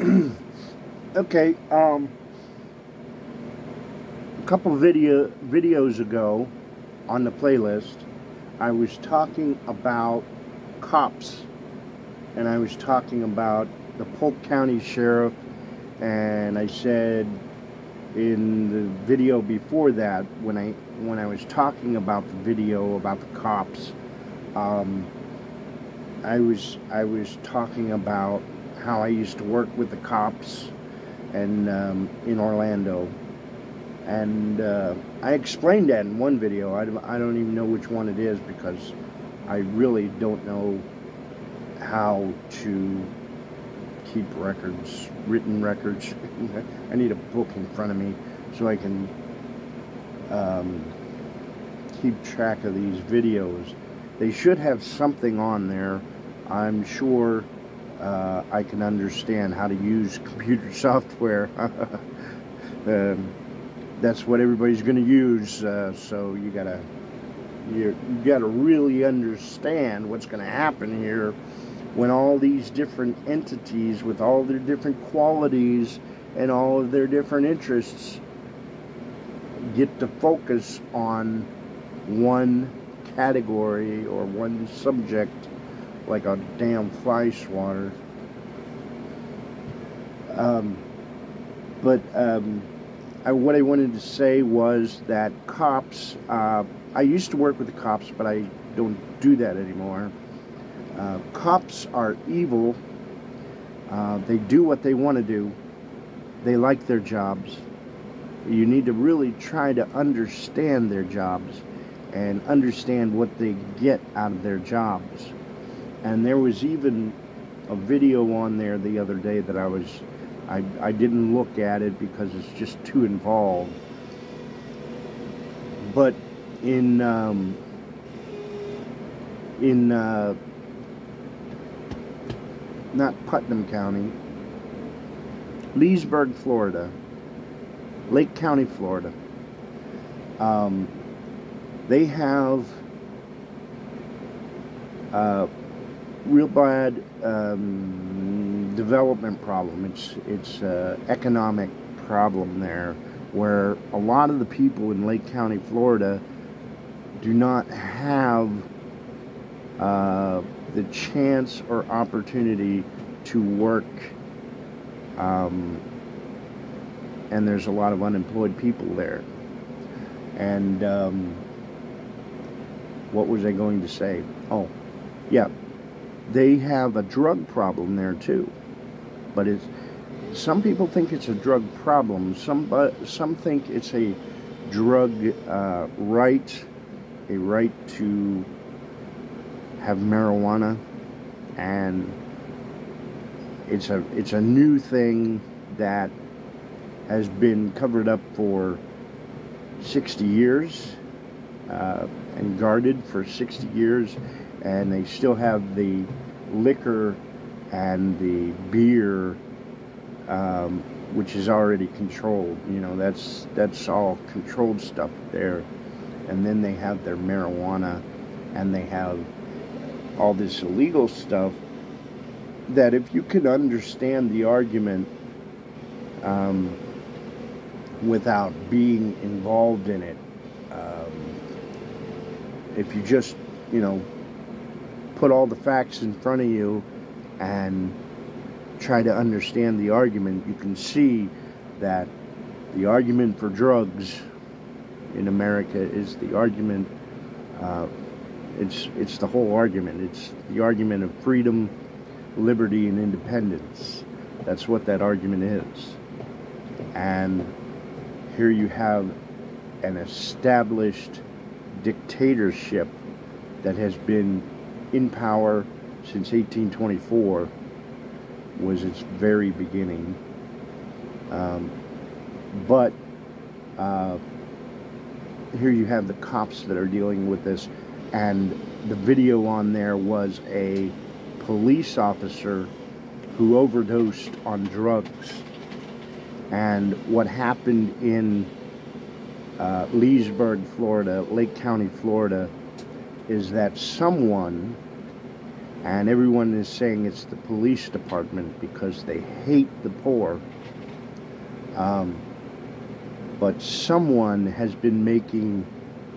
Okay, a couple videos ago on the playlist, I was talking about cops, and I was talking about the Polk County Sheriff, and I said in the video before that, when I was talking about the video about the cops, um, I was talking about how I used to work with the cops and in Orlando. And I explained that in one video. I don't even know which one it is because I really don't know how to keep records, written records. I need a book in front of me so I can keep track of these videos. They should have something on there. I'm sure I can understand how to use computer software. That's what everybody's going to use, so you gotta really understand what's going to happen here when all these different entities with all their different qualities and all of their different interests get to focus on one category or one subject, like a damn fly swatter. What I wanted to say was that cops, I used to work with the cops, but I don't do that anymore. Cops are evil. They do what they want to do. They like their jobs. You need to really try to understand their jobs and understand what they get out of their jobs. And there was even a video on there the other day that I didn't look at it because it's just too involved. But in not Putnam County, Leesburg, Florida, Lake County, Florida, they have real bad development problem. It's economic problem there, where a lot of the people in Lake County, Florida, do not have the chance or opportunity to work, and there's a lot of unemployed people there. And what was I going to say? Oh, yeah, they have a drug problem there too. But some people think it's a drug problem. Some think it's a drug right, a right to have marijuana, and it's a new thing that has been covered up for 60 years and guarded for 60 years, and they still have the liquor and the beer, which is already controlled. You know, that's all controlled stuff there. And then they have their marijuana, and they have all this illegal stuff that, if you can understand the argument without being involved in it, if you just, put all the facts in front of you and try to understand the argument, you can see that the argument for drugs in America is the argument, it's the whole argument. It's the argument of freedom, liberty, and independence. That's what that argument is. And here you have an established dictatorship that has been in power since 1824, was its very beginning. But here you have the cops that are dealing with this, and the video on there was a police officer who overdosed on drugs. And what happened in Leesburg, Florida, Lake County, Florida, is that someone And everyone is saying it's the police department because they hate the poor. But someone has been making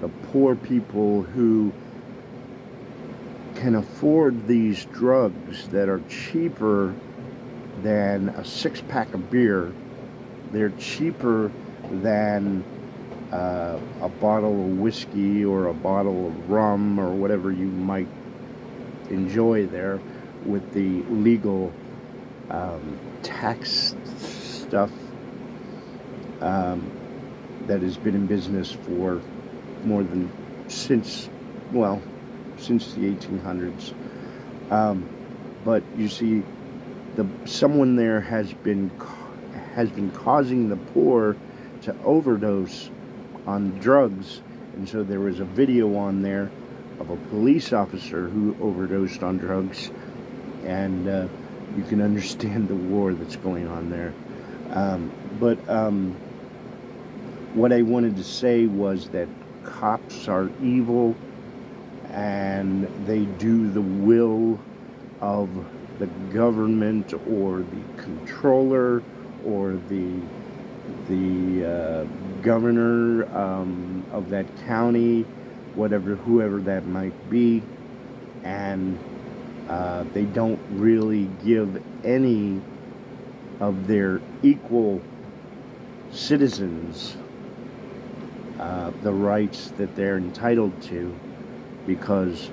the poor people who can afford these drugs that are cheaper than a six-pack of beer. They're cheaper than a bottle of whiskey or a bottle of rum or whatever you might enjoy there with the legal tax stuff that has been in business for more than since the 1800s. But you see, someone there has been causing the poor to overdose on drugs, and so there was a video on there of a police officer who overdosed on drugs, and you can understand the war that's going on there. But what I wanted to say was that cops are evil, and they do the will of the government or the controller or the governor of that county, whoever that might be, and they don't really give any of their equal citizens the rights that they're entitled to, because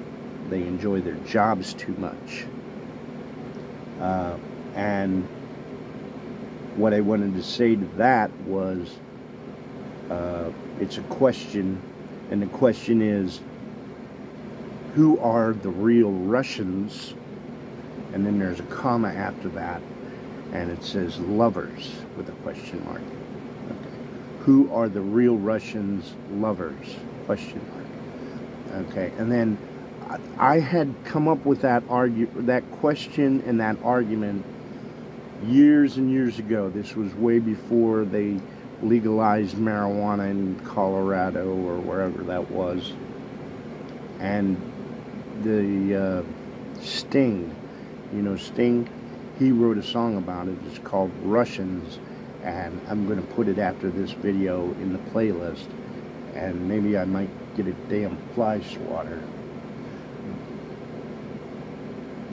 they enjoy their jobs too much. And what I wanted to say to that was, it's a question, and the question is, who are the real Russians? And then there's a comma after that, and it says lovers with a question mark. Okay. Who are the real Russians' lovers? Question mark. Okay, and then I had come up with that question and that argument years and years ago. This was way before they legalized marijuana in Colorado or wherever that was. And the Sting, Sting, he wrote a song about it. It's called Russians, and I'm going to put it after this video in the playlist, and maybe I might get a damn fly swatter.